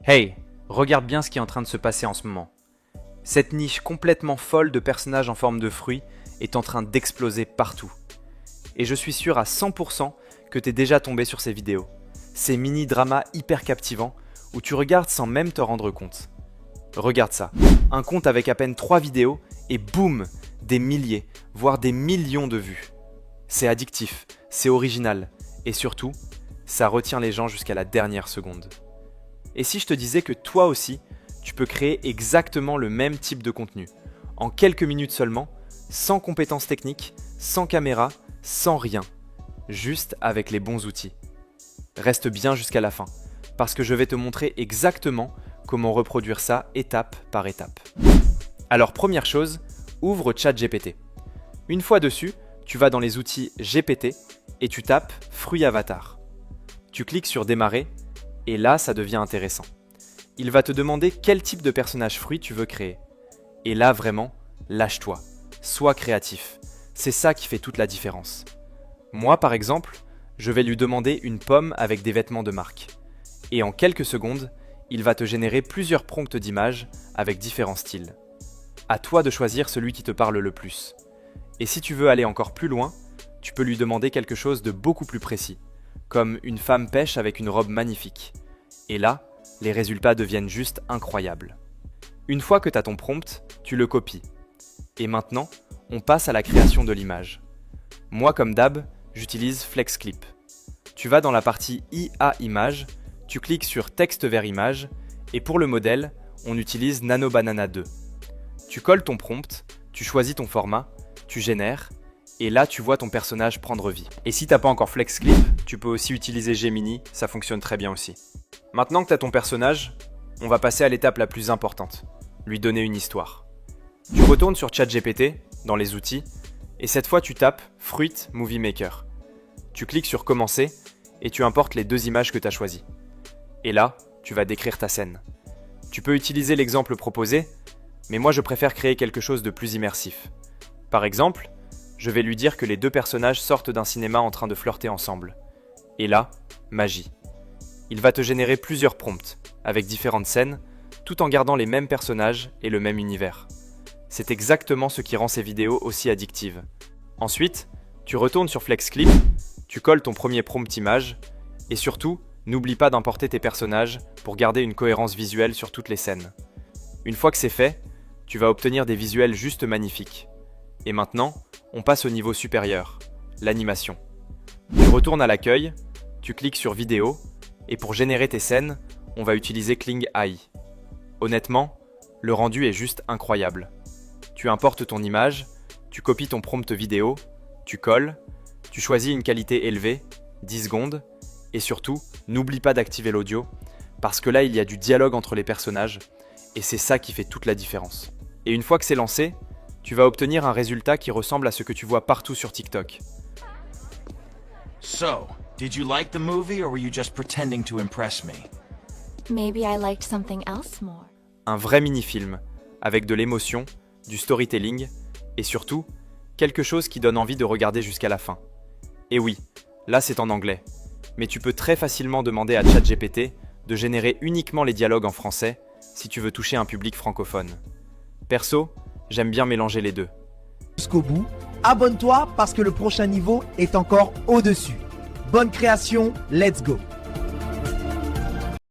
Hey, regarde bien ce qui est en train de se passer en ce moment. Cette niche complètement folle de personnages en forme de fruits est en train d'exploser partout. Et je suis sûr à 100% que t'es déjà tombé sur ces vidéos. Ces mini-dramas hyper captivants où tu regardes sans même te rendre compte. Regarde ça, un compte avec à peine 3 vidéos et boum, des milliers, voire des millions de vues. C'est addictif, c'est original et surtout, ça retient les gens jusqu'à la dernière seconde. Et si je te disais que toi aussi, tu peux créer exactement le même type de contenu, en quelques minutes seulement, sans compétences techniques, sans caméra, sans rien, juste avec les bons outils. Reste bien jusqu'à la fin, parce que je vais te montrer exactement comment reproduire ça étape par étape. Alors première chose, ouvre ChatGPT. Une fois dessus, tu vas dans les outils GPT et tu tapes « Fruit avatar ». Tu cliques sur « Démarrer » et là, ça devient intéressant. Il va te demander quel type de personnage fruit tu veux créer. Et là, vraiment, lâche-toi. Sois créatif. C'est ça qui fait toute la différence. Moi, par exemple, je vais lui demander une pomme avec des vêtements de marque. Et en quelques secondes, il va te générer plusieurs prompts d'images avec différents styles. À toi de choisir celui qui te parle le plus. Et si tu veux aller encore plus loin, tu peux lui demander quelque chose de beaucoup plus précis, comme une femme pêche avec une robe magnifique. Et là, les résultats deviennent juste incroyables. Une fois que tu as ton prompt, tu le copies. Et maintenant, on passe à la création de l'image. Moi, comme d'hab, j'utilise FlexClip. Tu vas dans la partie IA Image, tu cliques sur Texte vers image, et pour le modèle, on utilise NanoBanana 2. Tu colles ton prompt, tu choisis ton format, tu génères, et là tu vois ton personnage prendre vie. Et si t'as pas encore FlexClip, tu peux aussi utiliser Gemini, ça fonctionne très bien aussi. Maintenant que tu as ton personnage, on va passer à l'étape la plus importante, lui donner une histoire. Tu retournes sur ChatGPT, dans les outils, et cette fois tu tapes « Fruit Movie Maker ». Tu cliques sur « Commencer » et tu importes les 2 images que tu as choisies. Et là, tu vas décrire ta scène. Tu peux utiliser l'exemple proposé, mais moi je préfère créer quelque chose de plus immersif. Par exemple, je vais lui dire que les 2 personnages sortent d'un cinéma en train de flirter ensemble. Et là, magie. Il va te générer plusieurs prompts, avec différentes scènes, tout en gardant les mêmes personnages et le même univers. C'est exactement ce qui rend ces vidéos aussi addictives. Ensuite, tu retournes sur FlexClip, tu colles ton premier prompt image, et surtout, n'oublie pas d'importer tes personnages pour garder une cohérence visuelle sur toutes les scènes. Une fois que c'est fait, tu vas obtenir des visuels juste magnifiques. Et maintenant, on passe au niveau supérieur, l'animation. Tu retournes à l'accueil, tu cliques sur vidéo, et pour générer tes scènes, on va utiliser Kling AI. Honnêtement, le rendu est juste incroyable. Tu importes ton image, tu copies ton prompt vidéo, tu colles, tu choisis une qualité élevée, 10 secondes, et surtout, n'oublie pas d'activer l'audio, parce que là il y a du dialogue entre les personnages, et c'est ça qui fait toute la différence. Et une fois que c'est lancé, tu vas obtenir un résultat qui ressemble à ce que tu vois partout sur TikTok. So, did you like the movie or were you just pretending to impress me? Maybe I liked something else more. Un vrai mini-film, avec de l'émotion, du storytelling, et surtout, quelque chose qui donne envie de regarder jusqu'à la fin. Et oui, là c'est en anglais, mais tu peux très facilement demander à ChatGPT de générer uniquement les dialogues en français si tu veux toucher un public francophone. Perso, j'aime bien mélanger les deux. Jusqu'au bout, abonne-toi parce que le prochain niveau est encore au-dessus. Bonne création, let's go!